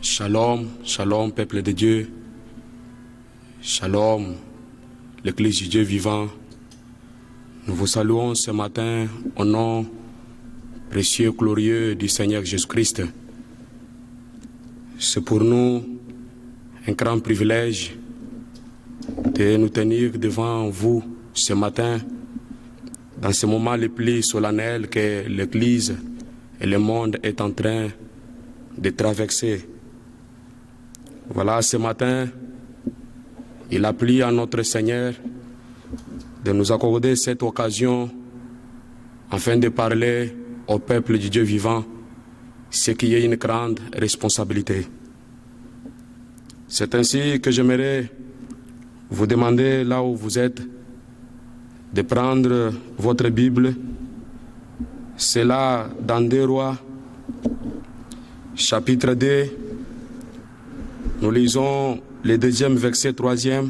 Shalom, shalom, peuple de Dieu. Shalom, l'Église du Dieu vivant. Nous vous saluons ce matin au nom précieux, glorieux du Seigneur Jésus-Christ. C'est pour nous un grand privilège de nous tenir devant vous ce matin, dans ce moment le plus solennel que l'Église et le monde est en train de traverser. Voilà, ce matin, il a plu à notre Seigneur de nous accorder cette occasion afin de parler au peuple du Dieu vivant, ce qui est une grande responsabilité. C'est ainsi que j'aimerais vous demander, là où vous êtes, de prendre votre Bible. C'est là, dans 2 Rois, chapitre 2, nous lisons le 2e verset 3e.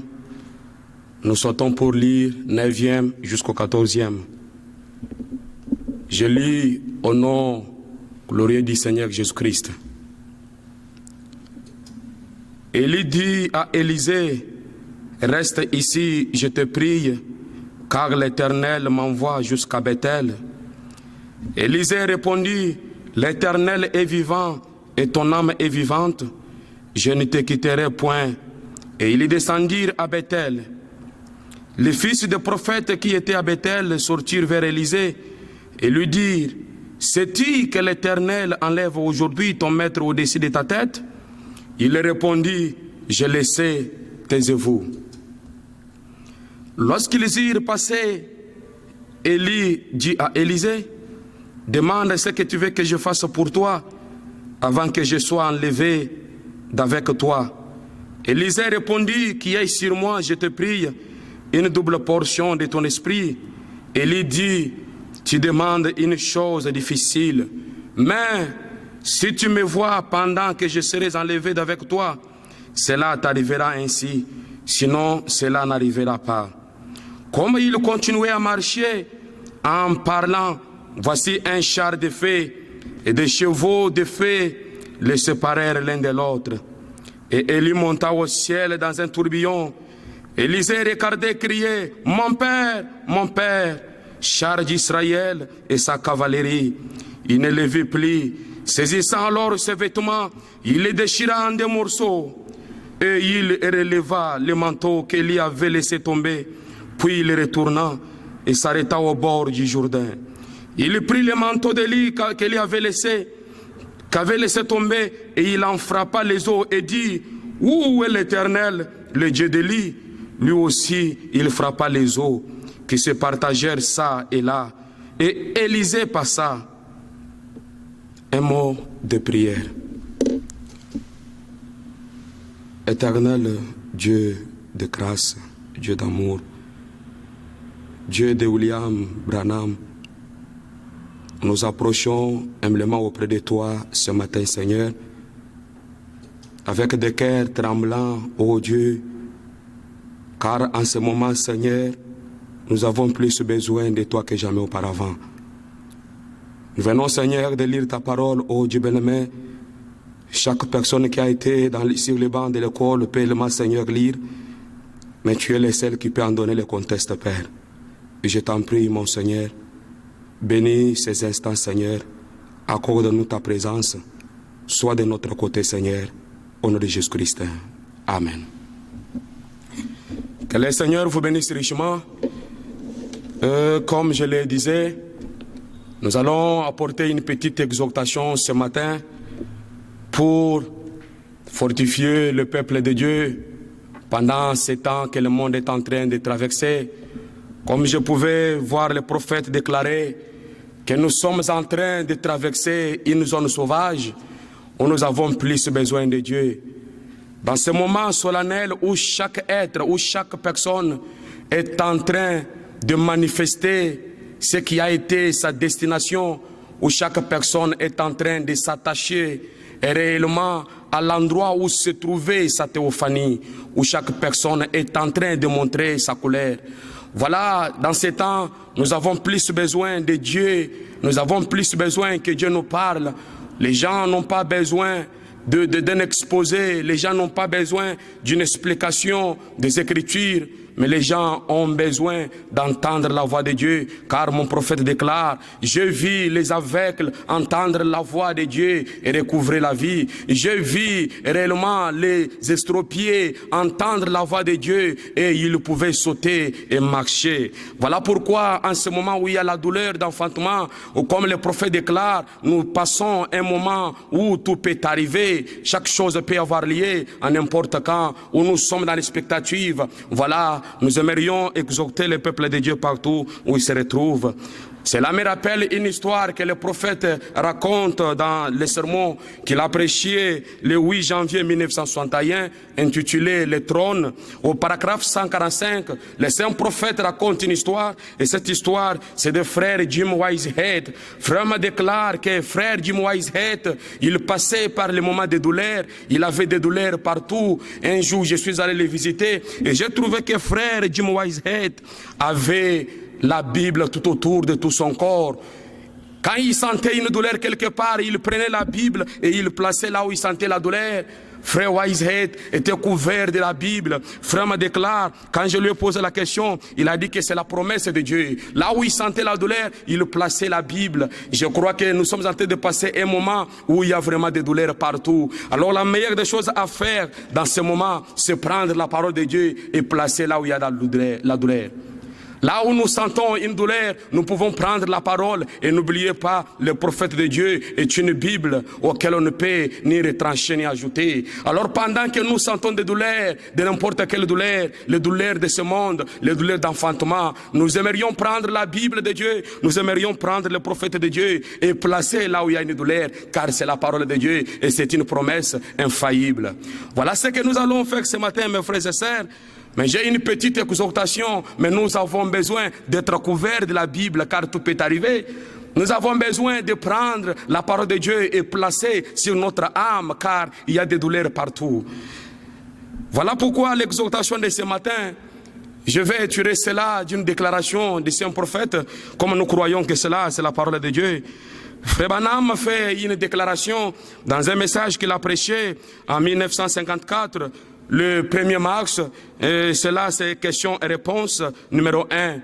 Nous sautons pour lire 9e jusqu'au 14e. Je lis au nom glorieux du Seigneur Jésus-Christ. Élie dit à Élisée, reste ici, je te prie, car l'Éternel m'envoie jusqu'à Bethel. Élisée répondit, l'Éternel est vivant et ton âme est vivante. Je ne te quitterai point. Et ils descendirent à Bethel. Les fils des prophètes qui étaient à Bethel sortirent vers Élisée et lui dirent, sais-tu que l'Éternel enlève aujourd'hui ton maître au-dessus de ta tête? Il répondit, je le sais, taisez-vous. Lorsqu'ils eurent passé, Élie dit à Élisée, demande ce que tu veux que je fasse pour toi avant que je sois enlevé d'avec toi. Élisée répondit, qui est sur moi, je te prie, une double portion de ton esprit. Élie dit, tu demandes une chose difficile, mais si tu me vois pendant que je serai enlevé d'avec toi, cela t'arrivera ainsi, sinon cela n'arrivera pas. Comme il continuait à marcher en parlant, voici un char de feu et des chevaux de feu les séparèrent l'un de l'autre. Et Élie monta au ciel dans un tourbillon. Élisée regardait et criait, mon père, char d'Israël et sa cavalerie. Il ne le vit plus. Saisissant alors ses vêtements, il les déchira en 2 morceaux. Et il releva le manteau qu'Élie avait laissé tomber. Puis il retourna et s'arrêta au bord du Jourdain. Il prit le manteau d'Élie qu'Élie avait laissé tomber, et il en frappa les eaux et dit, où est l'Éternel, le Dieu d'Élie? Lui aussi, il frappa les eaux, qui se partagèrent ça et là. Et Élisée passa. Un mot de prière. Éternel Dieu de grâce, Dieu d'amour, Dieu de William Branham, nous approchons humblement auprès de toi ce matin, Seigneur, avec des cœurs tremblants, ô Dieu, car en ce moment, Seigneur, nous avons plus besoin de toi que jamais auparavant. Nous venons, Seigneur, de lire ta parole, ô Dieu bien-aimé. Chaque personne qui a été sur les bancs de l'école peut le Seigneur lire, mais tu es le seul qui peut en donner le contexte, Père. Et je t'en prie, mon Seigneur, bénis ces instants, Seigneur. Accorde-nous ta présence. Sois de notre côté, Seigneur. Au nom de Jésus-Christ. Amen. Que le Seigneur vous bénisse richement. Comme je le disais, nous allons apporter une petite exhortation ce matin pour fortifier le peuple de Dieu pendant ces temps que le monde est en train de traverser. Comme je pouvais voir les prophètes déclarer que nous sommes en train de traverser une zone sauvage où nous avons plus besoin de Dieu. Dans ce moment solennel où chaque être, où chaque personne est en train de manifester ce qui a été sa destination, où chaque personne est en train de s'attacher réellement à l'endroit où se trouvait sa théophanie, où chaque personne est en train de montrer sa colère. Voilà, dans ces temps, nous avons plus besoin de Dieu, nous avons plus besoin que Dieu nous parle. Les gens n'ont pas besoin d'un exposé. Les gens n'ont pas besoin d'une explication des Écritures, mais les gens ont besoin d'entendre la voix de Dieu, car mon prophète déclare, je vis les aveugles entendre la voix de Dieu et découvrir la vie. Je vis réellement les estropiés entendre la voix de Dieu et ils pouvaient sauter et marcher. Voilà pourquoi en ce moment où il y a la douleur d'enfantement, ou comme le prophète déclare, nous passons un moment où tout peut arriver, chaque chose peut avoir lieu à n'importe quand, où nous sommes dans l'expectative. Voilà, nous aimerions exhorter le peuple de Dieu partout où il se retrouve. Cela me rappelle une histoire que le prophète raconte dans le sermon qu'il a prêché le 8 janvier 1961, intitulé « Le trône ». Au paragraphe 145, le saint prophète raconte une histoire, et cette histoire, c'est de frère Jim Wisehead. Frère me déclare que frère Jim Wisehead, il passait par les moments de douleur, il avait des douleurs partout. Un jour, je suis allé le visiter, et j'ai trouvé que frère Jim Wisehead avait la Bible tout autour de tout son corps. Quand il sentait une douleur quelque part, il prenait la Bible et il plaçait là où il sentait la douleur. Frère Wisehead était couvert de la Bible. Frère me déclare, quand je lui ai posé la question, il a dit que c'est la promesse de Dieu. Là où il sentait la douleur, il plaçait la Bible. Je crois que nous sommes en train de passer un moment où il y a vraiment des douleurs partout. Alors la meilleure des choses à faire dans ce moment, c'est prendre la parole de Dieu et placer là où il y a la douleur. Là où nous sentons une douleur, nous pouvons prendre la parole et n'oubliez pas, le prophète de Dieu est une Bible auquel on ne peut ni retrancher ni ajouter. Alors pendant que nous sentons des douleurs, de n'importe quelle douleur, les douleurs de ce monde, les douleurs d'enfantement, nous aimerions prendre la Bible de Dieu, nous aimerions prendre le prophète de Dieu et placer là où il y a une douleur, car c'est la parole de Dieu et c'est une promesse infaillible. Voilà ce que nous allons faire ce matin, mes frères et sœurs. Mais j'ai une petite exhortation, mais nous avons besoin d'être couverts de la Bible, car tout peut arriver. Nous avons besoin de prendre la parole de Dieu et placer sur notre âme, car il y a des douleurs partout. Voilà pourquoi l'exhortation de ce matin, je vais tirer cela d'une déclaration de saint prophète, comme nous croyons que cela, c'est la parole de Dieu. Frère Branham fait une déclaration dans un message qu'il a prêché en 1954, le 1er mars, et cela c'est question et réponse numéro 1.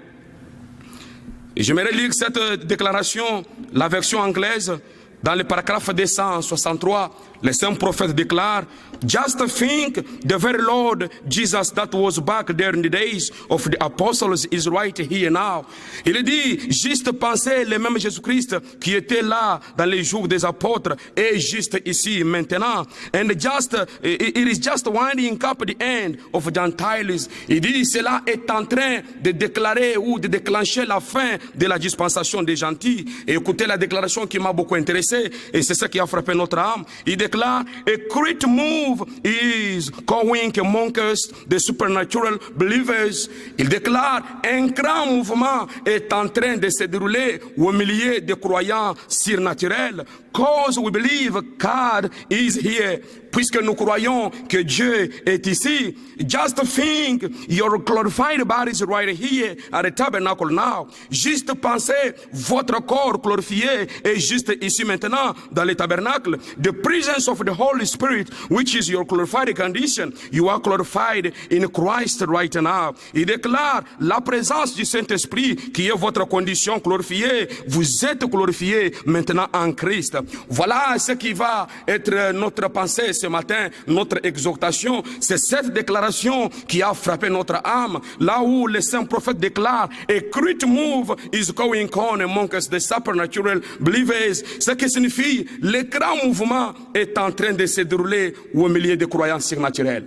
Et j'aimerais lire cette déclaration, la version anglaise, dans le paragraphe 263. Le saint prophète déclare, just think the very Lord Jesus that was back there in the days of the apostles is right here now. Il dit, juste penser le même Jésus-Christ qui était là dans les jours des apôtres est juste ici maintenant. And just, it is just winding up the end of Gentiles. Il dit, cela est en train de déclarer ou de déclencher la fin de la dispensation des gentils. Et écoutez la déclaration qui m'a beaucoup intéressé, et c'est ça qui a frappé notre âme. Il déclare, a great move is going among us, the supernatural believers. Il déclare, un grand mouvement est en train de se dérouler au milieu des croyants surnaturels. Cause we believe God is here. Puisque nous croyons que Dieu est ici. Just think, your glorified body is right here at the tabernacle now. Juste pensez, votre corps glorifié est juste ici maintenant dans le tabernacle. The presence of the Holy Spirit, which is your glorified condition, you are glorified in Christ right now. Il déclare la présence du Saint-Esprit qui est votre condition glorifiée. Vous êtes glorifié maintenant en Christ. Voilà ce qui va être notre pensée ce matin, notre exhortation. C'est cette déclaration qui a frappé notre âme. Là où le saint prophète déclare, a great move is going on among us, the supernatural believers. Ce qui signifie, le grand mouvement est en train de se dérouler au milieu des croyants surnaturels.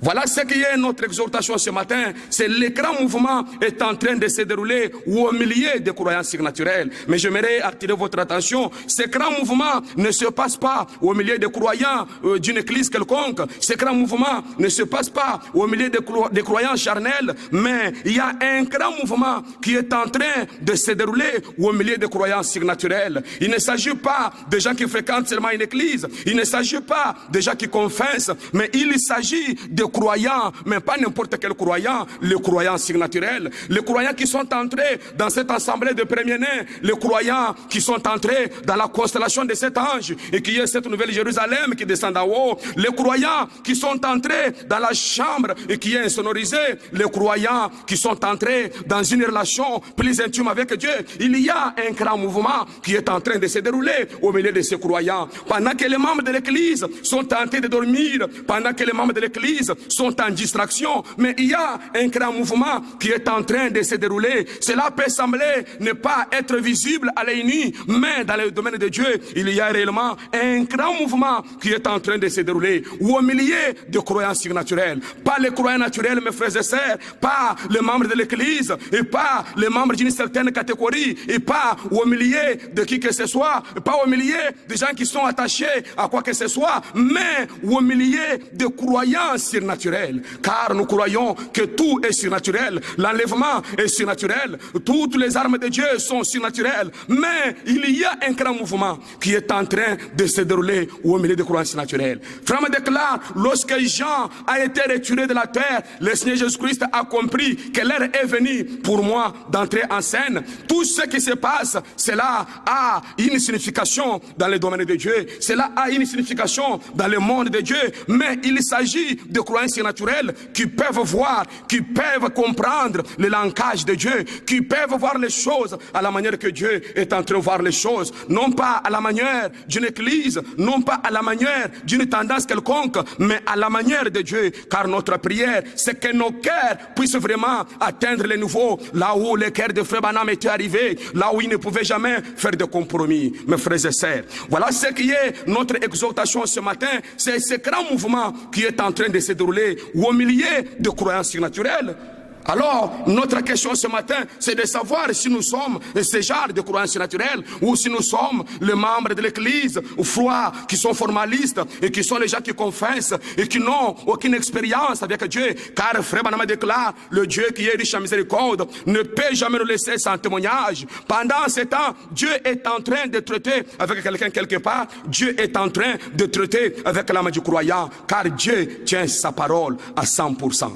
Voilà ce qui est notre exhortation ce matin. C'est le grand mouvement est en train de se dérouler au milieu des croyants surnaturels. Mais j'aimerais attirer votre attention. Ce grand mouvement ne se passe pas au milieu des croyants d'une église quelconque. Ce grand mouvement ne se passe pas au milieu des croyants charnels. Mais il y a un grand mouvement qui est en train de se dérouler au milieu des croyants surnaturels. Il ne s'agit pas de gens qui fréquentent seulement une église. Il ne s'agit pas de gens qui confessent. Mais il s'agit de croyants, mais pas n'importe quel croyant, les croyants surnaturels, les croyants qui sont entrés dans cette assemblée de premiers-nés, les croyants qui sont entrés dans la constellation de cet ange et qui est cette nouvelle Jérusalem qui descend d'en haut, les croyants qui sont entrés dans la chambre et qui est insonorisée, les croyants qui sont entrés dans une relation plus intime avec Dieu. Il y a un grand mouvement qui est en train de se dérouler au milieu de ces croyants. Pendant que les membres de l'église sont tentés de dormir, pendant que les membres de l'église sont en distraction, mais il y a un grand mouvement qui est en train de se dérouler. Cela peut sembler ne pas être visible à l'œil nu, mais dans le domaine de Dieu, il y a réellement un grand mouvement qui est en train de se dérouler, ou au milieu de croyants surnaturels. Pas les croyants naturels, mes frères et sœurs, pas les membres de l'église, et pas les membres d'une certaine catégorie, et pas au milieu de qui que ce soit, pas au milieu de gens qui sont attachés à quoi que ce soit, mais au milieu de croyants surnaturels. Car nous croyons que tout est surnaturel, l'enlèvement est surnaturel, toutes les armes de Dieu sont surnaturelles, mais il y a un grand mouvement qui est en train de se dérouler au milieu des croyants surnaturels. Frère me déclare, lorsque Jean a été retiré de la terre, le Seigneur Jésus-Christ a compris que l'heure est venue pour moi d'entrer en scène. Tout ce qui se passe, cela a une signification dans le domaine de Dieu, cela a une signification dans le monde de Dieu, mais il s'agit de croyants surnaturels qui peuvent voir, qui peuvent comprendre le langage de Dieu, qui peuvent voir les choses à la manière que Dieu est en train de voir les choses, non pas à la manière d'une église, non pas à la manière d'une tendance quelconque, mais à la manière de Dieu, car notre prière, c'est que nos cœurs puissent vraiment atteindre les niveaux, là où le cœur de Frère Branham était arrivé, là où il ne pouvait jamais faire de compromis, mes frères et sœurs. Voilà ce qui est notre exhortation ce matin, c'est ce grand mouvement qui est en train de se dérouler au milieu de croyances surnaturelles. Alors, notre question ce matin, c'est de savoir si nous sommes ce genre de croyants surnaturels ou si nous sommes les membres de l'église froids, qui sont formalistes et qui sont les gens qui confessent et qui n'ont aucune expérience avec Dieu. Car Frère Branham déclare, le Dieu qui est riche en miséricorde ne peut jamais nous laisser sans témoignage. Pendant ce temps, Dieu est en train de traiter avec quelqu'un quelque part. Dieu est en train de traiter avec l'âme du croyant, car Dieu tient sa parole à 100%.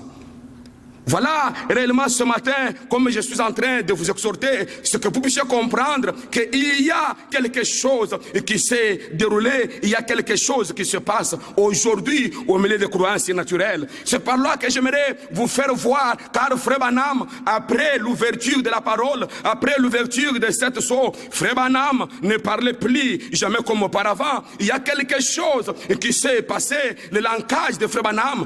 Voilà, réellement ce matin, comme je suis en train de vous exhorter, c'est que vous puissiez comprendre qu'il y a quelque chose qui s'est déroulé, il y a quelque chose qui se passe aujourd'hui au milieu des croyances surnaturelles. C'est par là que j'aimerais vous faire voir, car Frère Branham, après l'ouverture de la parole, après l'ouverture de cette sceau, Frère Branham ne parlait plus jamais comme auparavant. Il y a quelque chose qui s'est passé, le langage de Frère Branham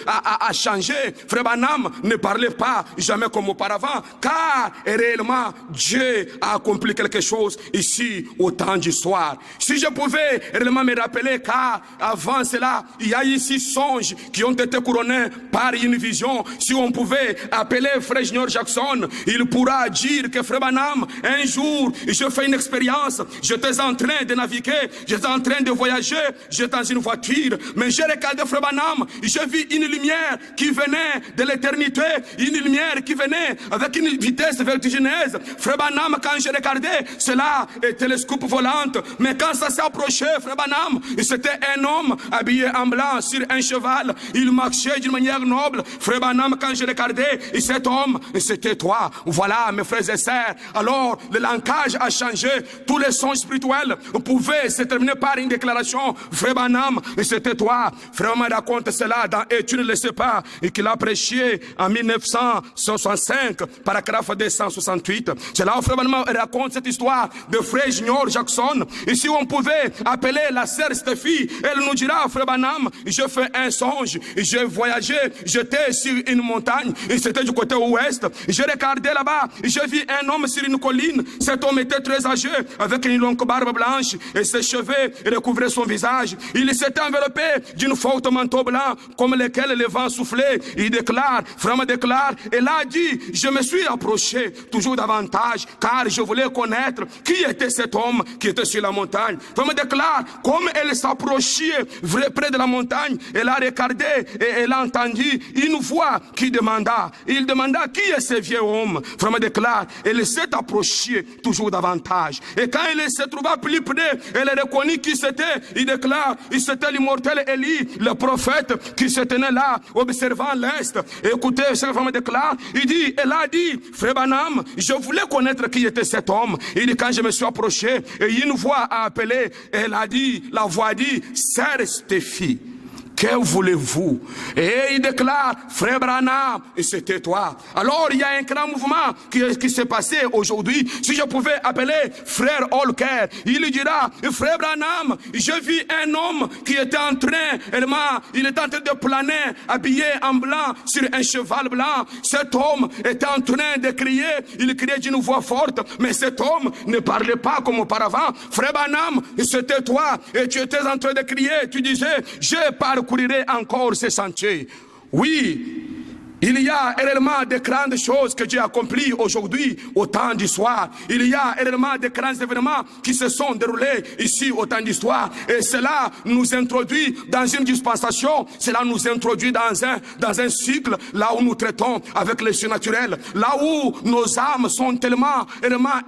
a changé. Frère Branham ne parlait pas jamais comme auparavant, car réellement Dieu a accompli quelque chose ici au temps du soir. Si je pouvais réellement me rappeler, car avant cela il y a eu 6 songes qui ont été couronnés par une vision. Si on pouvait appeler Frère Junior Jackson, il pourra dire que Frère Branham, un jour je fais une expérience, j'étais en train de naviguer, j'étais en train de voyager, j'étais dans une voiture, mais j'ai regardé Frère Branham, j'ai vu une lumière qui venait de l'éternité, une lumière qui venait avec une vitesse vertigineuse. Frère Branham, quand je regardais, cela était le scoop volante, mais quand ça s'est approché, Frère Branham, c'était un homme habillé en blanc sur un cheval, il marchait d'une manière noble. Frère Branham, quand je regardais, cet homme, c'était toi. Voilà, mes frères et sœurs, alors le langage a changé, tous les sons spirituels pouvaient se terminer par une déclaration. Frère Branham, c'était toi. Frère me raconte cela dans Et tu ne le sais pas, et qu'il a prêché en 1965, paragraphe 268. C'est là où Frère Branham raconte cette histoire de Frère Junior Jackson. Et si on pouvait appeler la sœur Stéphie, elle nous dira, Frère Branham, je fais un songe, j'ai voyagé, j'étais sur une montagne, et c'était du côté ouest, j'ai regardé là-bas, j'ai vu un homme sur une colline. Cet homme était très âgé, avec une longue barbe blanche, et ses cheveux recouvraient son visage. Il s'était enveloppé d'une forte manteau blanc, comme lequel le vent soufflait. Il déclare, frère me déclare, elle a dit, je me suis approché toujours davantage, car je voulais connaître qui était cet homme qui était sur la montagne. Frère me déclare, comme elle s'approchait près de la montagne, elle a regardé et elle a entendu une voix qui demanda, il demanda qui est ce vieux homme. Frère me déclare, elle s'est approchée toujours davantage. Et quand elle se trouva plus près, elle a reconnu qui c'était. Il déclare, c'était l'immortel Élie, le prophète qui se tenait là, observant l'Est. Écoutez, ce frère me déclare, il dit, elle a dit, frère Branham, je voulais connaître qui était cet homme. Il dit, quand je me suis approché, et une voix a appelé, elle a dit, la voix dit, sœur Stéphie, que voulez-vous? Et il déclare, frère Branham, et c'était toi. Alors il y a un grand mouvement qui s'est passé aujourd'hui. Si je pouvais appeler frère Holker, il lui dira, frère Branham, je vis un homme qui était en train, il était en train de planer, habillé en blanc, sur un cheval blanc. Cet homme était en train de crier, il criait d'une voix forte, mais cet homme ne parlait pas comme auparavant. Frère Branham, c'était toi, et tu étais en train de crier, tu disais, je parcourirai encore ces sentiers. Oui, il y a réellement de grandes choses que Dieu a accomplies aujourd'hui au temps d'histoire. Il y a réellement de grands événements qui se sont déroulés ici au temps d'histoire. Et cela nous introduit dans une dispensation. Cela nous introduit dans un cycle là où nous traitons avec le surnaturel. Là où nos âmes sont tellement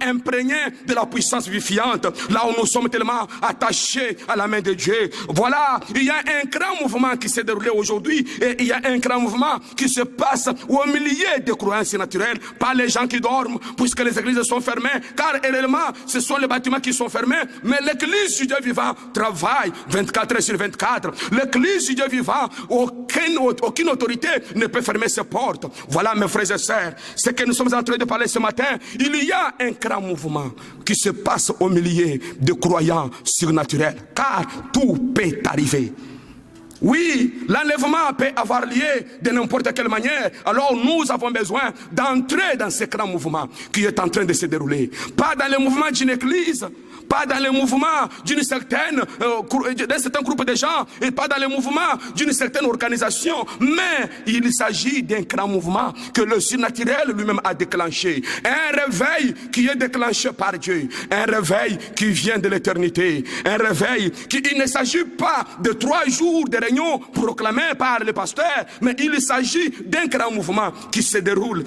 imprégnées de la puissance vivifiante. Là où nous sommes tellement attachés à la main de Dieu. Voilà, il y a un grand mouvement qui s'est déroulé aujourd'hui. Et il y a un grand mouvement qui se passe au milieu des croyances naturelles, pas les gens qui dorment, puisque les églises sont fermées, car réellement, ce sont les bâtiments qui sont fermés, mais l'église du Dieu vivant travaille 24 heures sur 24. L'église du Dieu vivant, aucune autorité ne peut fermer ses portes. Voilà, mes frères et sœurs, ce que nous sommes en train de parler ce matin. Il y a un grand mouvement qui se passe au milieu des croyants surnaturels, car tout peut arriver. Oui, l'enlèvement peut avoir lieu de n'importe quelle manière. Alors nous avons besoin d'entrer dans ce grand mouvement qui est en train de se dérouler. Pas dans le mouvement d'une église, pas dans le mouvement d'un certain groupe de gens, et pas dans le mouvement d'une certaine organisation, mais il s'agit d'un grand mouvement que le surnaturel lui-même a déclenché. Un réveil qui est déclenché par Dieu, un réveil qui vient de l'éternité, un réveil qui, il ne s'agit pas de 3 jours de réunion proclamés par le pasteur, mais il s'agit d'un grand mouvement qui se déroule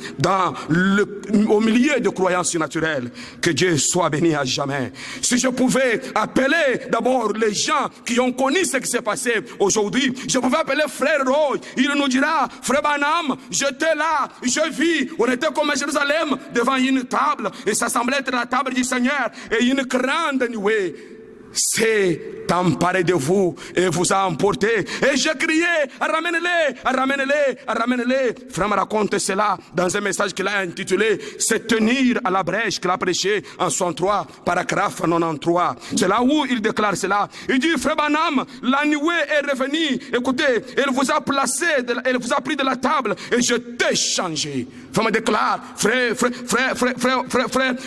au milieu de croyances surnaturelles. Que Dieu soit béni à jamais. Si je pouvais appeler d'abord les gens qui ont connu ce qui s'est passé aujourd'hui, je pouvais appeler frère Roy, il nous dira, frère Branham, j'étais là, je vis, on était comme à Jérusalem devant une table, et ça semblait être la table du Seigneur, et une grande nuée s'est emparé de vous et vous a emporté. Et j'ai crié, ramenez-les, ramenez-les, ramenez-les. Frère me raconte cela dans un message qu'il a intitulé Se tenir à la brèche, qu'il a prêché en 63, paragraphe 93. C'est là où il déclare cela. Il dit, frère Branham, la nuée est revenue. Écoutez, elle vous a placé, elle vous a pris de la table et je t'ai changé. Frère me déclare, frère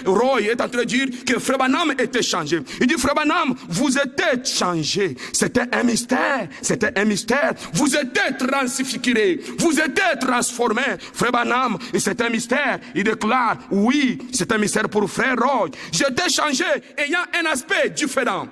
Roy est en train de dire que frère Branham était changé. Il dit, frère Branham, vous êtes changé. C'était un mystère. C'était un mystère. Vous êtes transfiguré. Vous êtes transformé. Frère Branham, c'est un mystère. Il déclare, oui, c'est un mystère pour frère Roy. J'étais changé ayant un aspect différent.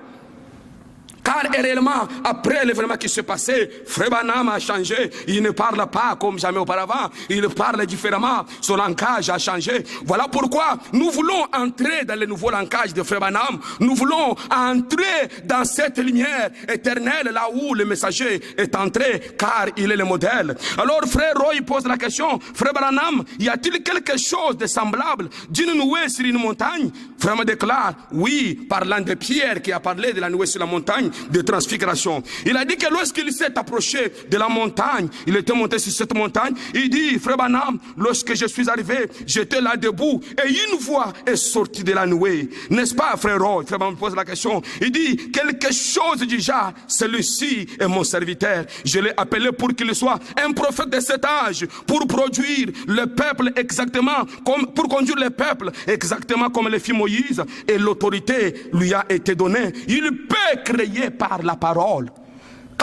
Car réellement, après l'événement qui s'est passé, frère Branham a changé. Il ne parle pas comme jamais auparavant. Il parle différemment. Son langage a changé. Voilà pourquoi nous voulons entrer dans le nouveau langage de frère Branham. Nous voulons entrer dans cette lumière éternelle, là où le messager est entré, car il est le modèle. Alors frère Roy pose la question, frère Branham, y a-t-il quelque chose de semblable d'une nuée sur une montagne? Frère me déclare, oui, parlant de Pierre qui a parlé de la nuée sur la montagne de transfiguration. Il a dit que lorsqu'il s'est approché de la montagne, il était monté sur cette montagne, il dit, frère Branham, lorsque je suis arrivé, j'étais là debout et une voix est sortie de la nuée. N'est-ce pas, frère Roy? Frère Branham pose la question. Il dit, quelque chose du genre, celui-ci est mon serviteur. Je l'ai appelé pour qu'il soit un prophète de cet âge, pour produire le peuple exactement, pour conduire le peuple exactement comme le fit Moïse, et l'autorité lui a été donnée. Il peut créer par la parole.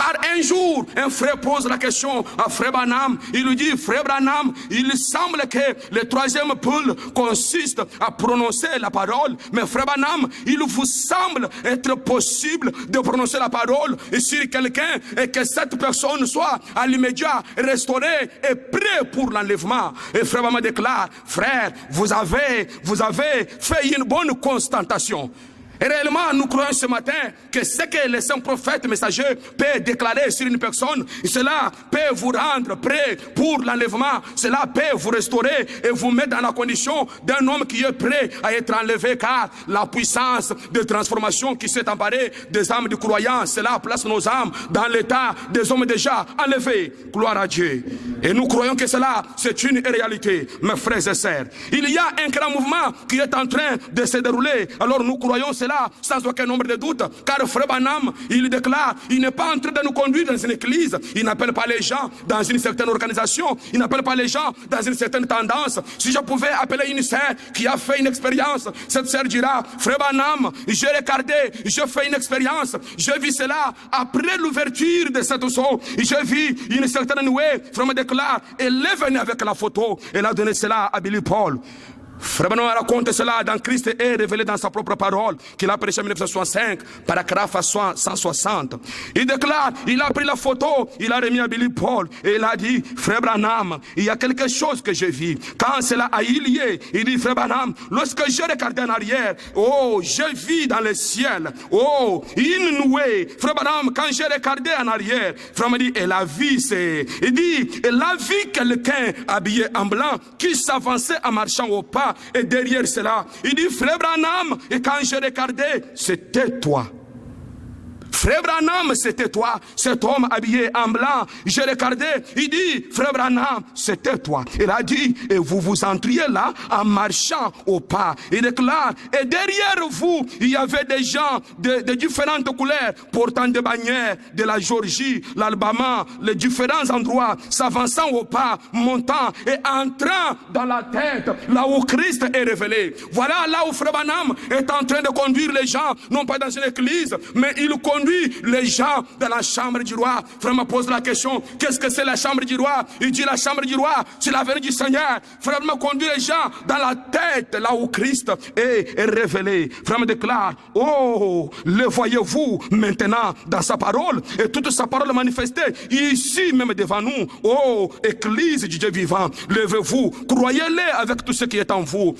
Car un jour, un frère pose la question à frère Branham. Il lui dit, frère Branham, il semble que le troisième pôle consiste à prononcer la parole. Mais frère Branham, il vous semble être possible de prononcer la parole sur quelqu'un et que cette personne soit à l'immédiat restaurée et prêt pour l'enlèvement. Et frère Branham déclare, frère, vous avez fait une bonne constatation. Et réellement, nous croyons ce matin que ce que les saints prophètes messagers peuvent déclarer sur une personne, cela peut vous rendre prêt pour l'enlèvement, cela peut vous restaurer et vous mettre dans la condition d'un homme qui est prêt à être enlevé, car la puissance de transformation qui s'est emparée des âmes du croyant, cela place nos âmes dans l'état des hommes déjà enlevés. Gloire à Dieu. Et nous croyons que cela, c'est une réalité, mes frères et sœurs. Il y a un grand mouvement qui est en train de se dérouler. Alors nous croyons cela sans aucun nombre de doutes, car frère Branham, il déclare, il n'est pas en train de nous conduire dans une église, il n'appelle pas les gens dans une certaine organisation, il n'appelle pas les gens dans une certaine tendance. Si je pouvais appeler une sœur qui a fait une expérience, cette sœur dira, frère Branham, j'ai regardé, j'ai fait une expérience, j'ai vu cela après l'ouverture de cette eau, j'ai vu une certaine nuée. Frère me déclare, elle est venue avec la photo, elle a donné cela à Billy Paul. Frère Branham raconte cela dans Christ est révélé dans sa propre parole qu'il a prêché en 1965, paragraphe 160. Il déclare, il a pris la photo, il a remis à Billy Paul et il a dit, frère Branham, il y a quelque chose que j'ai vu. Quand cela a eu lieu, il dit, frère Branham, lorsque j'ai regardé en arrière, oh, j'ai vu dans le ciel, oh, une nuée. Frère Branham, quand j'ai regardé en arrière, frère me dit, elle a vu, il dit, elle a vu quelqu'un habillé en blanc qui s'avançait en marchant au pas. Et derrière cela, il dit, frère Branham, et quand j'ai regardé, c'était toi. Frère Branham, c'était toi, cet homme habillé en blanc. J'ai regardé, il dit, frère Branham, c'était toi. Il a dit, et vous vous entriez là en marchant au pas. Il déclare, et derrière vous, il y avait des gens de différentes couleurs, portant des bannières de la Géorgie, l'Alabama, les différents endroits, s'avançant au pas, montant et entrant dans la tête, là où Christ est révélé. Voilà là où frère Branham est en train de conduire les gens, non pas dans une église, mais il conduit les gens dans la chambre du roi. Frère me pose la question, qu'est-ce que c'est la chambre du roi? Il dit, la chambre du roi, c'est la venue du Seigneur. Frère me conduit les gens dans la tête, là où Christ est révélé. Frère me déclare, oh, le voyez-vous maintenant dans sa parole, et toute sa parole manifestée ici même devant nous. Oh, Église du Dieu vivant, levez-vous, croyez-le avec tout ce qui est en vous.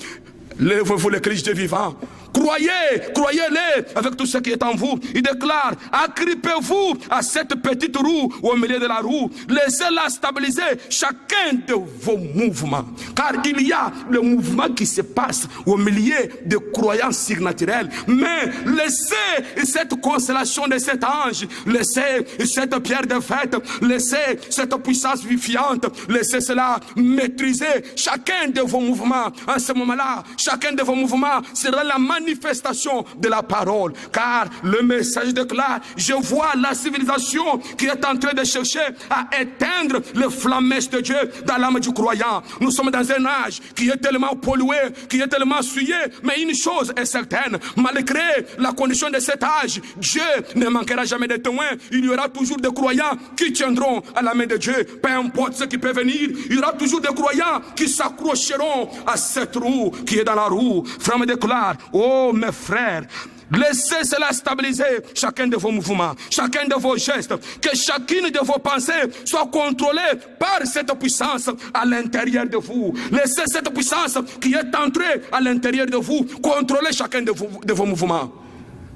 Lève-vous l'Église de vivant. Croyez-les avec tout ce qui est en vous. Il déclare, agrippez-vous à cette petite roue au milieu de la roue. Laissez-la stabiliser chacun de vos mouvements. Car il y a le mouvement qui se passe au milieu de croyances surnaturelles. Mais laissez cette constellation de cet ange, laissez cette pierre de fête, laissez cette puissance vivifiante, laissez cela maîtriser chacun de vos mouvements. En ce moment-là, chacun de vos mouvements sera la manifestation de la parole. Car le message déclare, je vois la civilisation qui est en train de chercher à éteindre le flammèche de Dieu dans l'âme du croyant. Nous sommes dans un âge qui est tellement pollué, qui est tellement souillé, mais une chose est certaine, malgré la condition de cet âge, Dieu ne manquera jamais de témoins. Il y aura toujours des croyants qui tiendront à la main de Dieu, peu importe ce qui peut venir. Il y aura toujours des croyants qui s'accrocheront à cette roue qui est dans la roue. Frère me déclare, oh mes frères, laissez cela stabiliser chacun de vos mouvements, chacun de vos gestes, que chacune de vos pensées soit contrôlée par cette puissance à l'intérieur de vous. Laissez cette puissance qui est entrée à l'intérieur de vous contrôler chacun de vos mouvements.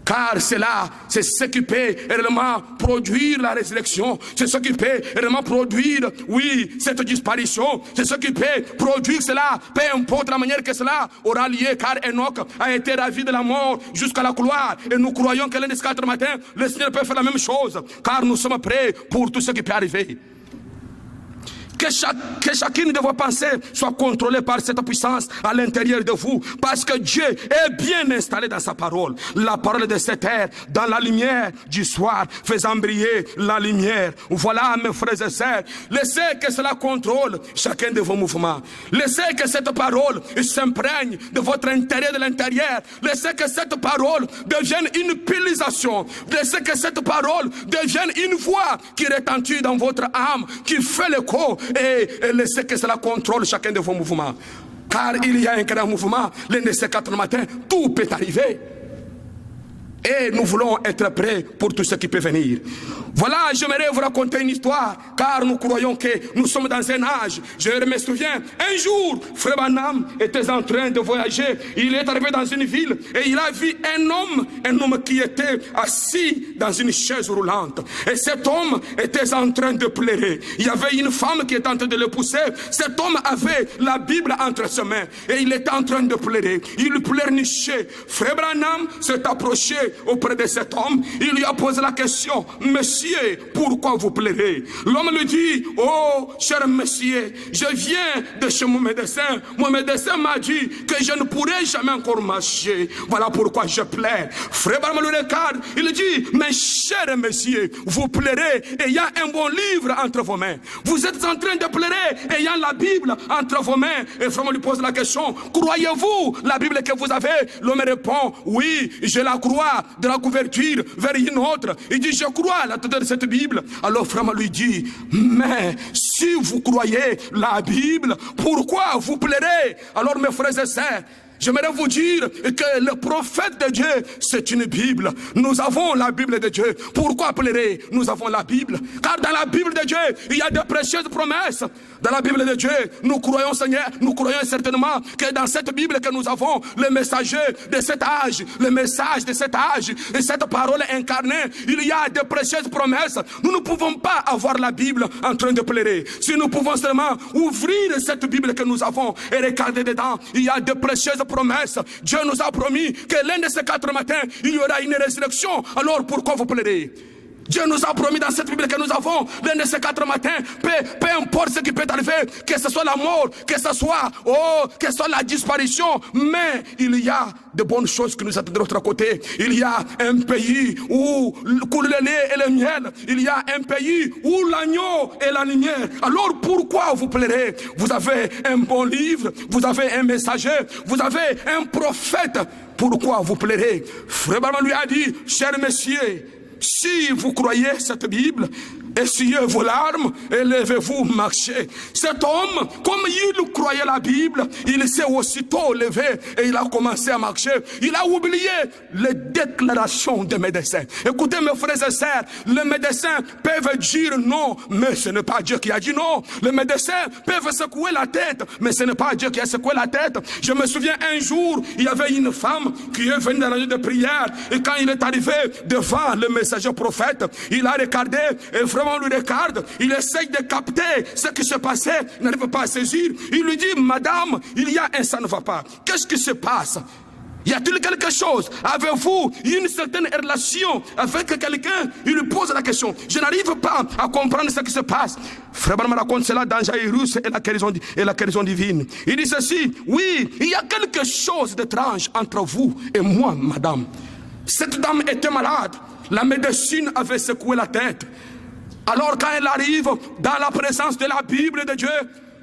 Car cela, c'est ce qui peut réellement produire la résurrection. C'est ce qui peut réellement produire, oui, cette disparition. C'est ce qui peut produire cela, peu importe la manière que cela aura lieu. Car Enoch a été ravi de la mort jusqu'à la gloire. Et nous croyons que l'un des 4 matins, le Seigneur peut faire la même chose. Car nous sommes prêts pour tout ce qui peut arriver. Que chacune de vos pensées soit contrôlée par cette puissance à l'intérieur de vous. Parce que Dieu est bien installé dans sa parole. La parole de cette ère, dans la lumière du soir, faisant briller la lumière. Voilà, mes frères et sœurs, laissez que cela contrôle chacun de vos mouvements. Laissez que cette parole s'imprègne de votre intérieur, de l'intérieur. Laissez que cette parole devienne une pilisation. Laissez que cette parole devienne une voix qui retentit dans votre âme, qui fait l'écho. Et laissez que cela contrôle chacun de vos mouvements. Car il y a un grand mouvement, lundi ces 4 matins, tout peut arriver. Et nous voulons être prêts pour tout ce qui peut venir. Voilà, j'aimerais vous raconter une histoire, car nous croyons que nous sommes dans un âge. Je me souviens, un jour, Frère Branham était en train de voyager. Il est arrivé dans une ville et il a vu un homme qui était assis dans une chaise roulante. Et cet homme était en train de pleurer. Il y avait une femme qui était en train de le pousser. Cet homme avait la Bible entre ses mains et il était en train de pleurer. Il pleurnichait. Frère Branham s'est approché auprès de cet homme. Il lui a posé la question: Monsieur, pourquoi vous pleurez? L'homme lui dit: oh, cher monsieur, je viens de chez mon médecin. Mon médecin m'a dit que je ne pourrai jamais encore marcher. Voilà pourquoi je pleure. Frère Branham le regarde. Il dit: mais cher monsieur, vous pleurez ayant un bon livre entre vos mains. Vous êtes en train de pleurer ayant la Bible entre vos mains. Et Frère lui pose la question: croyez-vous la Bible que vous avez? L'homme répond: oui, je la crois, de la couverture vers une autre. Il dit: je crois à la tête de cette Bible. Alors Frère lui dit: mais si vous croyez la Bible, pourquoi vous pleurez? Alors mes frères et sœurs, j'aimerais vous dire que le prophète de Dieu, c'est une Bible. Nous avons la Bible de Dieu. Pourquoi pleurer? Nous avons la Bible. Car dans la Bible de Dieu, il y a de précieuses promesses. Dans la Bible de Dieu, nous croyons, Seigneur, nous croyons certainement que dans cette Bible que nous avons, le messager de cet âge, le message de cet âge, et cette parole incarnée, il y a de précieuses promesses. Nous ne pouvons pas avoir la Bible en train de pleurer. Si nous pouvons seulement ouvrir cette Bible que nous avons et regarder dedans, il y a de précieuses promesses. Dieu nous a promis que l'un de ces 4 matins, il y aura une résurrection. Alors pourquoi vous pleurez? Dieu nous a promis dans cette Bible que nous avons, l'un de ces 4 matins, peu importe ce qui peut arriver, que ce soit la mort, que ce soit la disparition, mais il y a de bonnes choses qui nous attendent de l'autre côté. Il y a un pays où coule le lait et le miel. Il y a un pays où l'agneau et la lumière. Alors pourquoi vous pleurez? Vous avez un bon livre, vous avez un messager, vous avez un prophète. Pourquoi vous pleurez? Frère Branham lui a dit: cher monsieur, si vous croyez cette Bible, essuyez vos larmes et levez-vous, marchez. Cet homme, comme il croyait la Bible, il s'est aussitôt levé et il a commencé à marcher. Il a oublié les déclarations des médecins. Écoutez mes frères et sœurs, les médecins peuvent dire non, mais ce n'est pas Dieu qui a dit non. Les médecins peuvent secouer la tête, mais ce n'est pas Dieu qui a secoué la tête. Je me souviens un jour, il y avait une femme qui est venue dans la nuit de prière et quand il est arrivé devant le messager prophète, il a regardé et vraiment lui regarde, il essaye de capter ce qui se passait, il n'arrive pas à saisir. Il lui dit: madame, il y a un ça ne va pas. Qu'est-ce qui se passe? Y a-t-il quelque chose? Avez-vous une certaine relation avec quelqu'un? Il lui pose la question. Je n'arrive pas à comprendre ce qui se passe. Frère Branham raconte cela dans Jairus et la guérison divine. Il dit ceci: oui, il y a quelque chose d'étrange entre vous et moi, madame. Cette dame était malade. La médecine avait secoué la tête. Alors quand elle arrive dans la présence de la Bible de Dieu,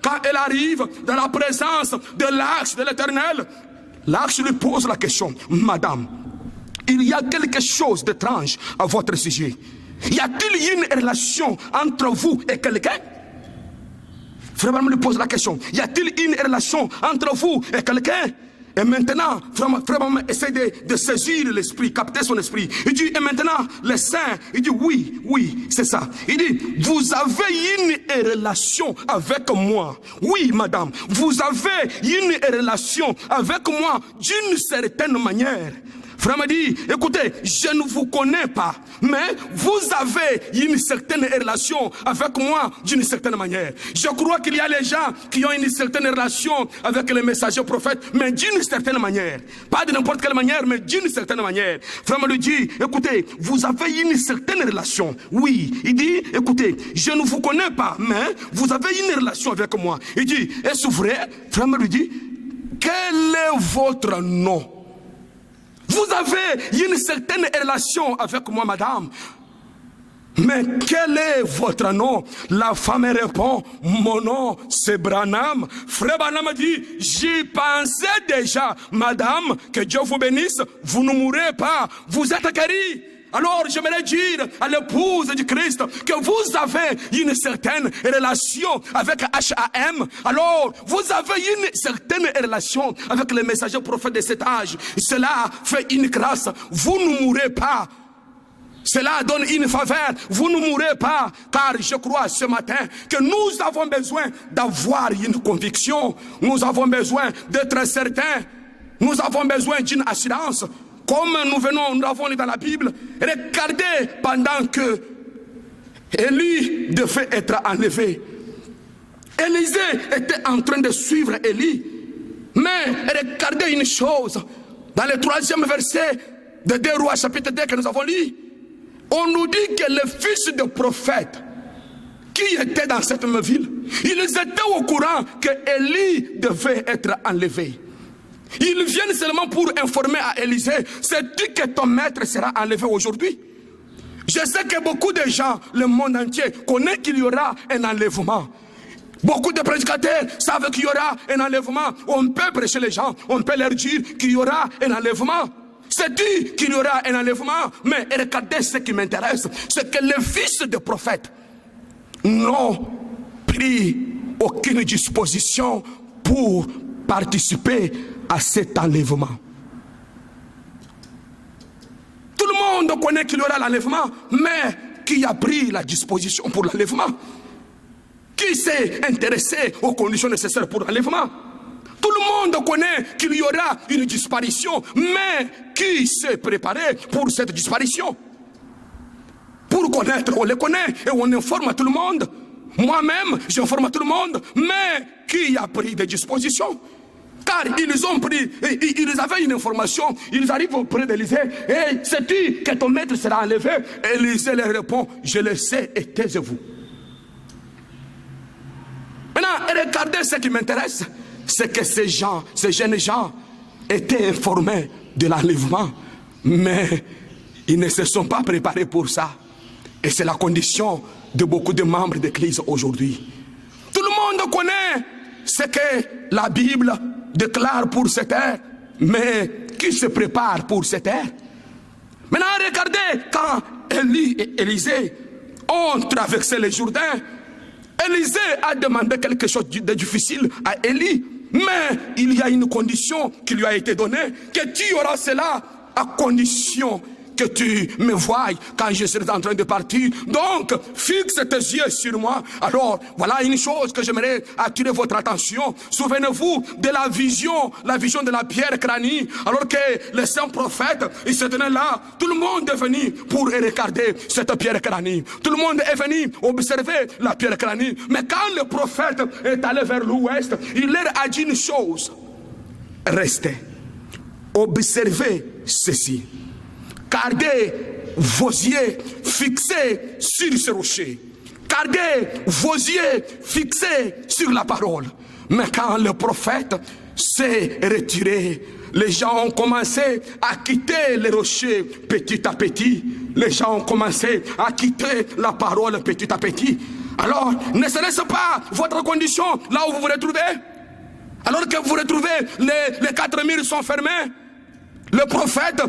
quand elle arrive dans la présence de l'arche de l'Éternel, l'arche lui pose la question: madame, il y a quelque chose d'étrange à votre sujet. Y a-t-il une relation entre vous et quelqu'un? Frère Branham lui pose la question: y a-t-il une relation entre vous et quelqu'un? Et maintenant, Frère Branham essaie de saisir l'esprit, capter son esprit. Il dit: et maintenant, les saints, il dit: oui, oui, c'est ça. Il dit: vous avez une relation avec moi. Oui, madame, vous avez une relation avec moi d'une certaine manière. Frère m'a dit, écoutez, je ne vous connais pas, mais vous avez une certaine relation avec moi d'une certaine manière. Je crois qu'il y a les gens qui ont une certaine relation avec les messagers prophètes, mais d'une certaine manière. Pas de n'importe quelle manière, mais d'une certaine manière. Frère m'a dit, écoutez, vous avez une certaine relation. Oui, il dit, écoutez, je ne vous connais pas, mais vous avez une relation avec moi. Il dit, est-ce vrai? Frère m'a dit, quel est votre nom? Vous avez une certaine relation avec moi, madame. Mais quel est votre nom? La femme répond, mon nom c'est Branham. Frère Branham dit, j'y pensais déjà, madame, que Dieu vous bénisse, vous ne mourrez pas, vous êtes guérie. Alors j'aimerais dire à l'épouse du Christ que vous avez une certaine relation avec HAM. Alors vous avez une certaine relation avec les messagers prophètes de cet âge. Cela fait une grâce. Vous ne mourrez pas. Cela donne une faveur. Vous ne mourrez pas. Car je crois ce matin que nous avons besoin d'avoir une conviction. Nous avons besoin d'être certains. Nous avons besoin d'une assurance. Comme nous l'avons lu dans la Bible, regardez pendant que Élie devait être enlevé. Élisée était en train de suivre Élie. Mais regardez une chose, dans le 3e verset de 2 Rois chapitre 2 que nous avons lu, on nous dit que les fils de prophètes qui étaient dans cette même ville, ils étaient au courant que Élie devait être enlevé. Ils viennent seulement pour informer à Élisée, sais-tu que ton maître sera enlevé aujourd'hui? Je sais que beaucoup de gens, le monde entier, connaissent qu'il y aura un enlèvement. Beaucoup de prédicateurs savent qu'il y aura un enlèvement. On peut prêcher les gens, on peut leur dire qu'il y aura un enlèvement. Sais-tu qu'il y aura un enlèvement? Mais regardez ce qui m'intéresse, c'est que les fils de prophètes n'ont pris aucune disposition pour participer à cet enlèvement. Tout le monde connaît qu'il y aura l'enlèvement, mais qui a pris la disposition pour l'enlèvement? Qui s'est intéressé aux conditions nécessaires pour l'enlèvement? Tout le monde connaît qu'il y aura une disparition, mais qui s'est préparé pour cette disparition? Pour connaître, on les connaît et on informe à tout le monde. Moi-même, j'informe à tout le monde, mais qui a pris des dispositions? Car ils ont pris, ils avaient une information, ils arrivent auprès d'Élisée, et sais-tu que ton maître sera enlevé? Élisée leur répond, je le sais et taisez-vous. Maintenant, regardez ce qui m'intéresse, c'est que ces jeunes gens étaient informés de l'enlèvement, mais ils ne se sont pas préparés pour ça. Et c'est la condition de beaucoup de membres d'église aujourd'hui. Tout le monde connaît ce que la Bible déclare pour cette ère, mais qui se prépare pour cette ère? Maintenant, regardez, quand Élie et Élisée ont traversé le Jourdain, Élisée a demandé quelque chose de difficile à Élie, mais il y a une condition qui lui a été donnée, que tu auras cela à condition que tu me voies quand je serai en train de partir. Donc, fixe tes yeux sur moi. Alors, voilà une chose que j'aimerais attirer votre attention. Souvenez-vous de la vision de la pierre crânie. Alors que les saints prophètes, ils se tenaient là. Tout le monde est venu pour regarder cette pierre crânie. Tout le monde est venu observer la pierre crânie. Mais quand le prophète est allé vers l'ouest, il leur a dit une chose. Restez. Observez ceci. Gardez vos yeux fixés sur ce rocher. Gardez vos yeux fixés sur la parole. Mais quand le prophète s'est retiré, les gens ont commencé à quitter les rochers petit à petit. Les gens ont commencé à quitter la parole petit à petit. Alors, ne serait-ce pas votre condition là où vous vous retrouvez? Alors que vous vous retrouvez, les 4 murs sont fermés. Le prophète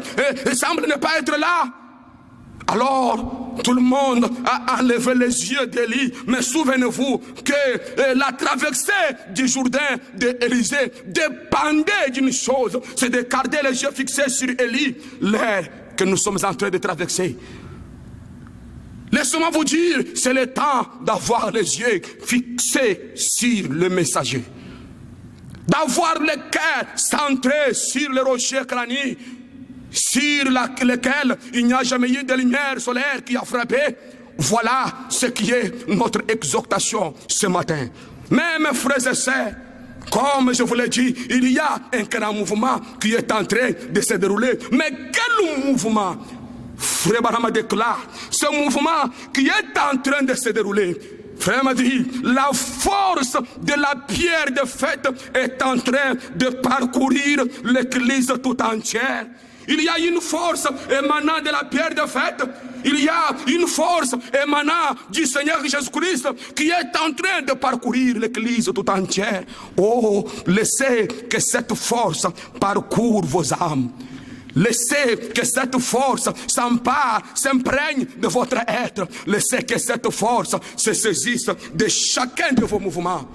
semble ne pas être là. Alors, tout le monde a enlevé les yeux d'Élie. Mais souvenez-vous que la traversée du Jourdain d'Élisée dépendait d'une chose. C'est de garder les yeux fixés sur Élie, l'air que nous sommes en train de traverser. Laissez-moi vous dire, c'est le temps d'avoir les yeux fixés sur le messager. D'avoir le cœur centré sur le rocher crânien. sur lequel il n'y a jamais eu de lumière solaire qui a frappé. Voilà ce qui est notre exhortation ce matin. Mais mes frères et sœurs, comme je vous l'ai dit, il y a un grand mouvement qui est en train de se dérouler. Mais quel mouvement? Frère Branham déclare, ce mouvement qui est en train de se dérouler. Frère m'a dit, la force de la pierre de fête est en train de parcourir l'église tout entière. Il y a une force émanant de la pierre de fête. Il y a une force émanant du Seigneur Jésus-Christ qui est en train de parcourir l'église tout entière. Oh, laissez que cette force parcourt vos âmes. Laissez que cette force s'empare, s'imprègne de votre être. Laissez que cette force se saisisse de chacun de vos mouvements.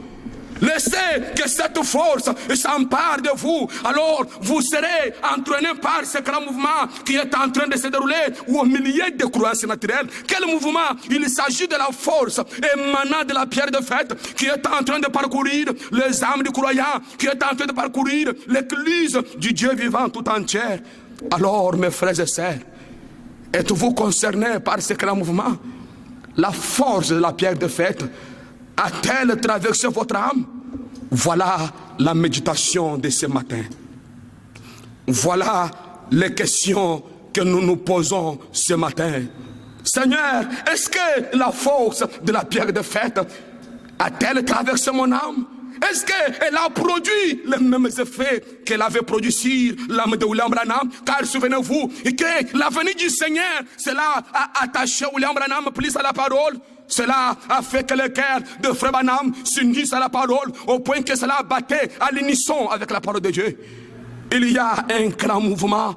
Laissez que cette force s'empare de vous. Alors vous serez entraîné par ce grand mouvement qui est en train de se dérouler au milieu des croyances naturelles. Quel mouvement? Il s'agit de la force émanant de la pierre de fête qui est en train de parcourir les âmes du croyant, qui est en train de parcourir l'église du Dieu vivant tout entière. Alors mes frères et sœurs, êtes-vous concernés par ce grand mouvement? La force de la pierre de fête a-t-elle traversé votre âme? Voilà la méditation de ce matin. Voilà les questions que nous nous posons ce matin. Seigneur, est-ce que la force de la pierre de fête a-t-elle traversé mon âme? Est-ce qu'elle a produit les mêmes effets qu'elle avait produit sur l'âme de William Branham? Car souvenez-vous que la venue du Seigneur, cela a attaché William Branham plus à la parole. Cela a fait que le cœur de Frère Branham s'unisse à la parole au point que cela battait à l'unisson avec la parole de Dieu. Il y a un grand mouvement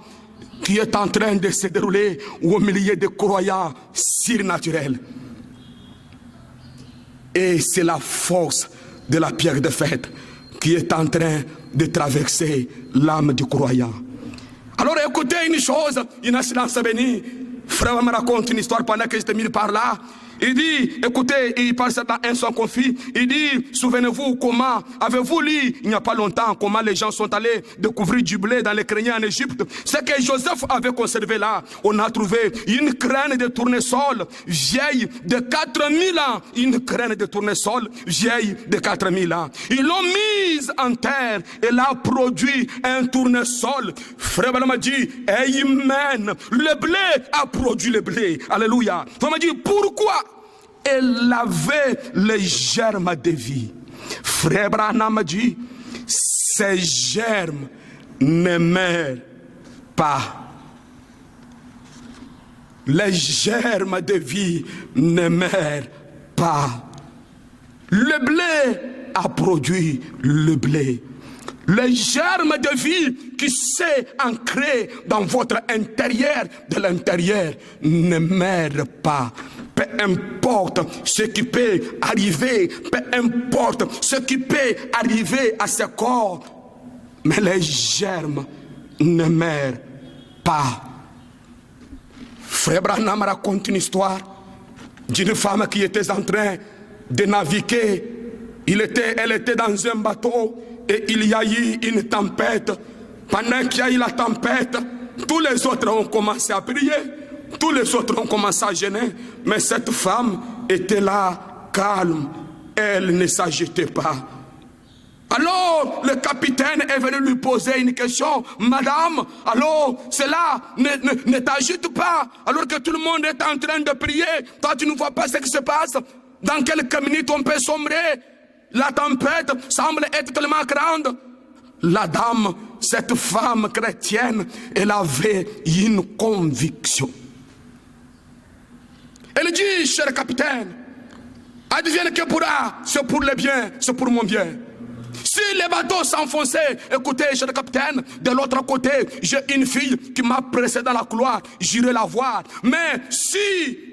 qui est en train de se dérouler au milieu des croyants surnaturels. Et c'est la force de la pierre de fête qui est en train de traverser l'âme du croyant. Alors écoutez une chose, une silence béni. Frère me raconte une histoire pendant que j'étais mis par là. Il dit, écoutez, il parle ça dans un son conflit. Il dit, souvenez-vous comment, avez-vous lu il n'y a pas longtemps, comment les gens sont allés découvrir du blé dans les greniers en Égypte. Ce que Joseph avait conservé là, on a trouvé une graine de tournesol vieille de 4000 ans. Une graine de tournesol vieille de 4000 ans. Ils l'ont mise en terre et elle a produit un tournesol. Frère Branham a dit, amen. Le blé a produit le blé. Alléluia. Frère m'a dit, pourquoi? Elle avait les germes de vie. Frère Branham dit, ces germes ne meurent pas. Les germes de vie ne meurent pas. Le blé a produit le blé. Les germes de vie qui s'est ancré dans votre intérieur, de l'intérieur, ne meurent pas. Peu importe ce qui peut arriver, peu importe ce qui peut arriver à ce corps, mais les germes ne meurent pas. Frère Branham raconte une histoire d'une femme qui était en train de naviguer. Elle était dans un bateau et il y a eu une tempête. Pendant qu'il y a eu la tempête, tous les autres ont commencé à prier. Tous les autres ont commencé à gêner, mais cette femme était là, calme. Elle ne s'agitait pas. Alors, le capitaine est venu lui poser une question. Madame, alors, cela ne t'agite pas, alors que tout le monde est en train de prier. Toi, tu ne vois pas ce qui se passe. Dans quelques minutes, on peut sombrer. La tempête semble être tellement grande. La dame, cette femme chrétienne, elle avait une conviction. Elle dit, cher capitaine, advienne que pourra, c'est pour le bien, c'est pour mon bien. Si les bateaux s'enfonçaient, écoutez, cher capitaine, de l'autre côté, j'ai une fille qui m'a précédé dans la couloir, j'irai la voir. Mais si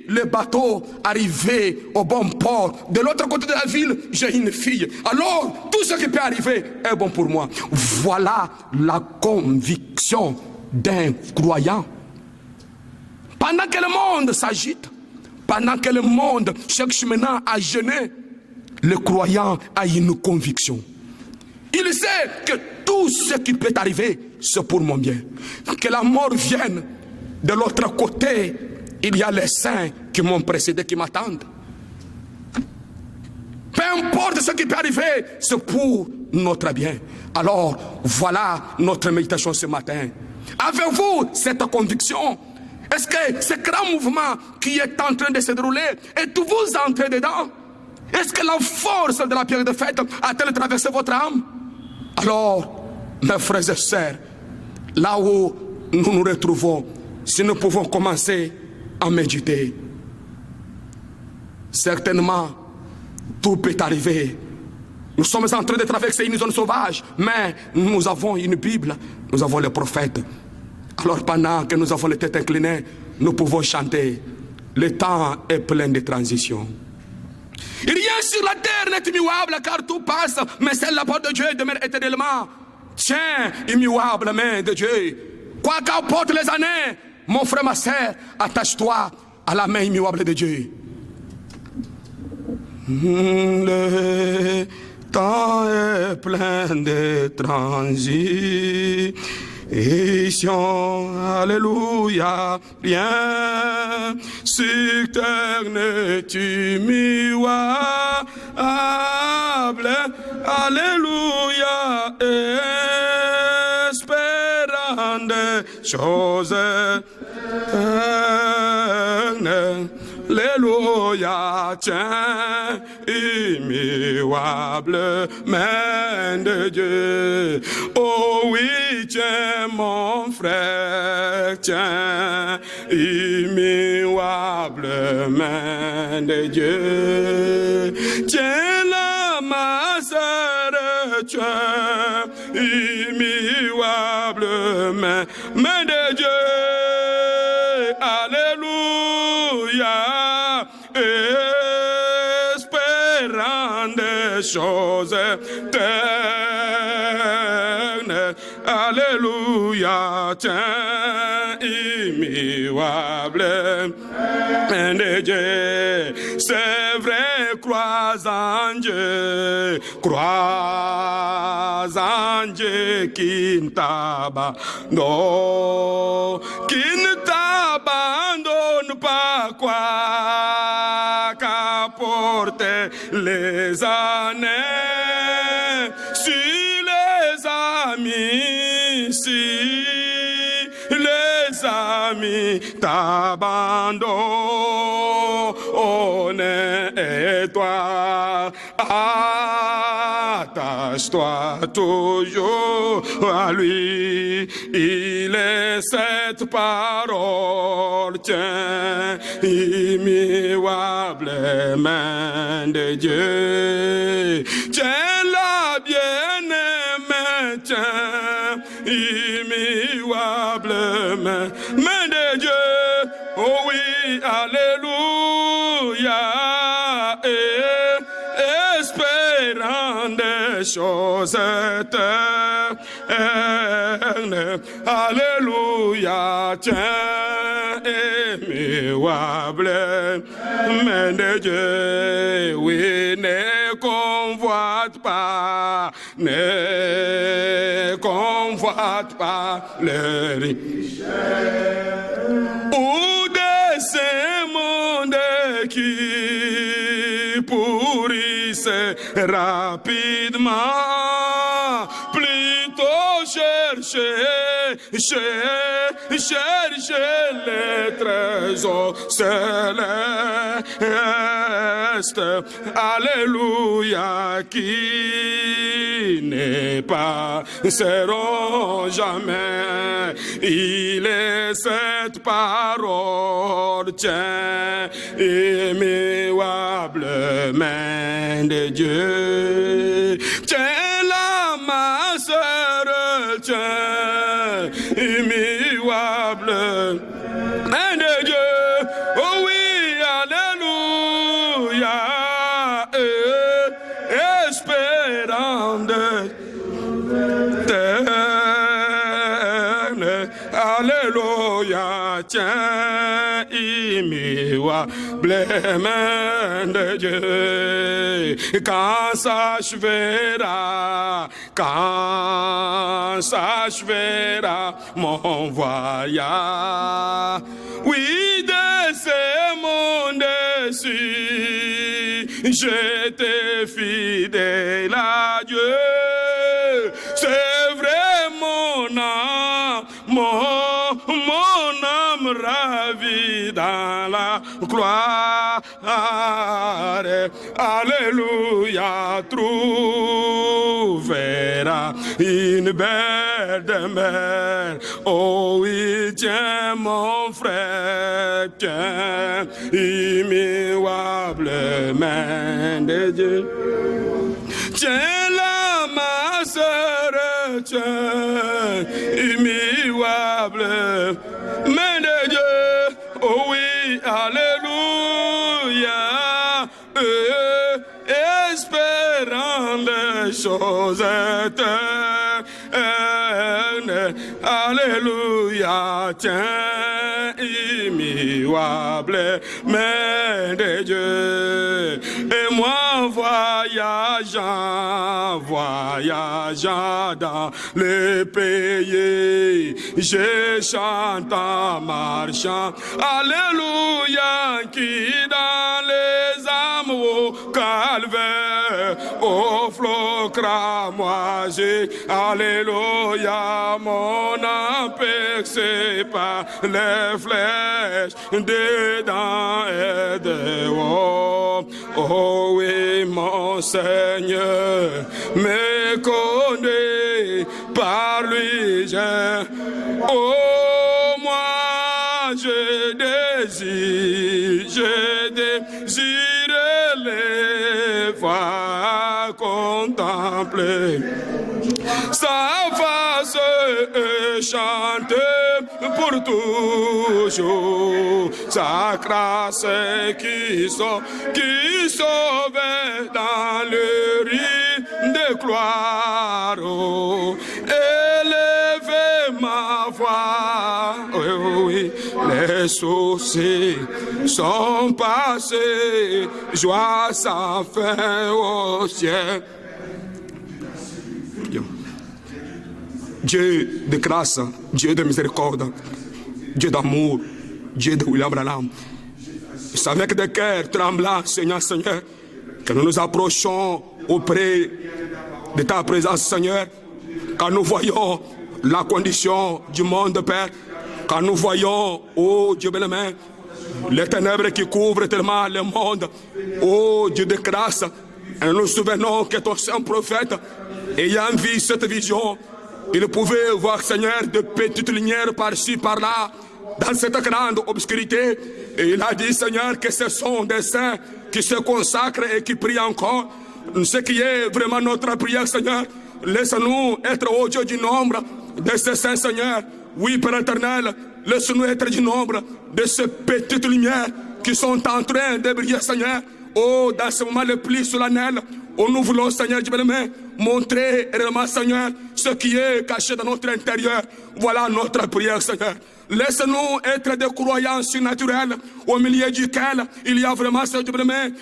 le bateau arrivait au bon port, de l'autre côté de la ville, j'ai une fille. Alors, tout ce qui peut arriver est bon pour moi. Voilà la conviction d'un croyant. Pendant que le monde s'agite, pendant que le monde cherche maintenant à jeûner, le croyant a une conviction. Il sait que tout tout ce qui peut arriver, c'est pour mon bien. Que la mort vienne, de l'autre côté, il y a les saints qui m'ont précédé, qui m'attendent. Peu importe ce qui peut arriver, c'est pour notre bien. Alors, voilà notre méditation ce matin. Avez-vous cette conviction? Est-ce que ce grand mouvement qui est en train de se dérouler, êtes-vous entré dedans? Est-ce que la force de la pierre de fête a-t-elle traversé votre âme? Alors, mes frères et sœurs, là où nous nous retrouvons, si nous pouvons commencer à méditer, certainement, tout peut arriver. Nous sommes en train de traverser une zone sauvage, mais nous avons une Bible, nous avons les prophètes. Alors pendant que nous avons les têtes inclinées, nous pouvons chanter. Le temps est plein de transitions. Rien sur la terre n'est immuable car tout passe, mais celle la parole de Dieu demeure éternellement. Tiens, immuable main de Dieu. Quoi qu'apportent les années, mon frère, ma sœur, attache-toi à la main immuable de Dieu. Le temps est plein de transitions. Alléluia, rien sur terre n'est immuable. Alléluia, espérant des choses éternelles. Alléluia, tiens, immuable main de Dieu. Oh oui, tiens, mon frère, tiens, immuable main de Dieu. Tiens la ma sœur, tiens, immuable main de Dieu. Alléluia, espérant des choses éternelles. Alléluia, tiens, immuable main de Dieu. C'est vrai, crois en Dieu, crois en Dieu qui ne t'abandonne, qui ne t'abandonne pas, quoi qu'apportent les années. Si les amis, si les amis t'abandonnent, et toi, attache-toi toujours à lui. Il est cette parole, tiens, immuable main de Dieu. Tiens la bien-aimée, tiens, immuable main de Dieu. Oh oui, alléluia, et espérant des choses éternelles. Alléluia, tiens, immuable main de Dieu. Oui, ne convoite pas, ne convoite pas le riche ou de ces mondes qui pourrissent rapidement. Plutôt chercher les trésors célestes. Alléluia, qui n'est pas seront jamais. Il est cette parole, tiens, immuable main de Dieu. Tiens la ma sœur, tiens, immuable main de Dieu. Oh oui, alléluia, espérant d'éternel. Alléluia, tiens, immuable inébranlable main de Dieu. Quand s'achèvera mon voyage, oui, de ce monde dessus, j'étais fidèle à Dieu. C'est vrai, mon âme, mon âme ravie dans la gloire. Alléluia, trouvera une belle demeure. Oh oui, tiens mon frère, tiens, immuable main de Dieu. Tiens la ma sœur, tiens, immuable main de Dieu. Oh oui, alléluia, espérant les choses éternelles. Alléluia, tiens, immuable main de Dieu. Et moi voyageant dans les pays, je chante en marchant. Alléluia, qui dans les âmes au calvaire, au flot cramoisi. Alléluia, mon âme percée par les flèches dedans et dehors. Oh oui, mon Seigneur me connaît, par lui j'ai. Oh, moi je désire les voir contempler sa face et chanter pour toujours sa grâce qui sauvait dans le riz de gloire. Oh, élevez ma voix, oui, oui, les soucis sont passés, joie sans fin au ciel. Dieu de grâce, Dieu de miséricorde, Dieu d'amour, Dieu de William Branham. C'est avec des cœurs tremblants, Seigneur, que nous nous approchons auprès de ta présence, Seigneur, quand nous voyons la condition du monde, Père, quand nous voyons, oh Dieu bien-aimé, les ténèbres qui couvrent tellement le monde, oh Dieu de grâce, et nous nous souvenons que ton saint prophète, ayant vu cette vision, il pouvait voir, Seigneur, de petites lumières par-ci, par-là, dans cette grande obscurité. Et il a dit, Seigneur, que ce sont des saints qui se consacrent et qui prient encore. Ce qui est vraiment notre prière, Seigneur, laisse-nous être au Dieu du nombre de ces saints, Seigneur. Oui, Père éternel, laisse-nous être du nombre de ces petites lumières qui sont en train de briller, Seigneur. Oh, dans ce moment le plus solennel, où nous voulons, Seigneur, montrer réellement, Seigneur, ce qui est caché dans notre intérieur. Voilà notre prière, Seigneur. Laisse-nous être des croyants surnaturels au milieu duquel il y a vraiment, Seigneur,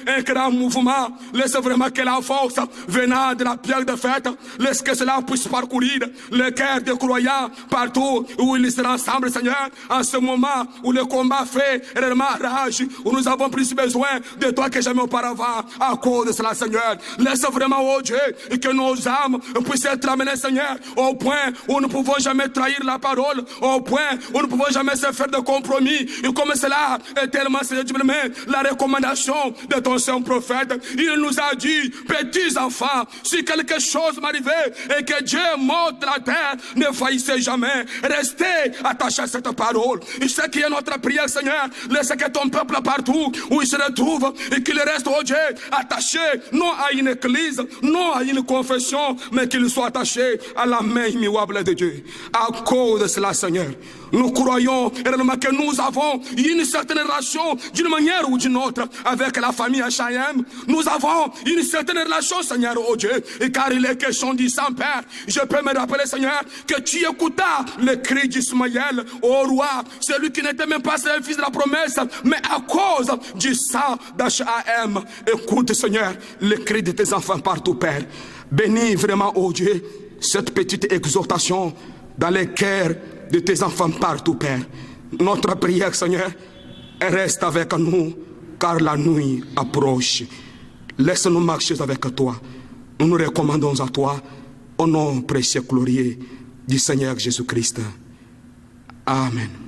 un grand mouvement. Laisse vraiment que la force venant de la pierre de fête, laisse que cela puisse parcourir le cœur des croyants partout où ils se rassemblent, Seigneur. En ce moment où le combat fait réellement rage, où nous avons plus besoin de toi que jamais auparavant, à cause de cela, Seigneur. Laisse vraiment, oh Dieu, que nos âmes puissent être amenées, Seigneur, au point où nous ne pouvons jamais trahir la parole, au point où nous ne pouvons jamais se faire de compromis. Et comme cela est tellement, Seigneur, la recommandation de ton saint prophète, il nous a dit, petits enfants, si quelque chose m'arrivait et que Dieu monte la terre, ne faillissez jamais, restez attachés à cette parole. Et ce qui est notre prière, Seigneur, laisse que ton peuple partout où il se retrouve et qu'il reste, oh Dieu, attaché non à une église, non à une conférence, confession, mais qu'il soit attaché à la main immuable de Dieu. À cause de cela, Seigneur, nous croyons réellement que nous avons une certaine relation d'une manière ou d'une autre avec la famille H.I.M. Nous avons une certaine relation, Seigneur, oh Dieu, et car il est question du Saint-Père. Je peux me rappeler, Seigneur, que tu écoutas le cri d'Ismaël au roi, celui qui n'était même pas le fils de la promesse, mais à cause du sang d'H.I.M. Écoute, Seigneur, le cri de tes enfants partout, Père. Bénis vraiment, oh Dieu, cette petite exhortation dans les cœurs de tes enfants partout, Père. Notre prière, Seigneur, reste avec nous, car la nuit approche. Laisse-nous marcher avec toi. Nous nous recommandons à toi, au nom précieux glorieux du Seigneur Jésus-Christ. Amen.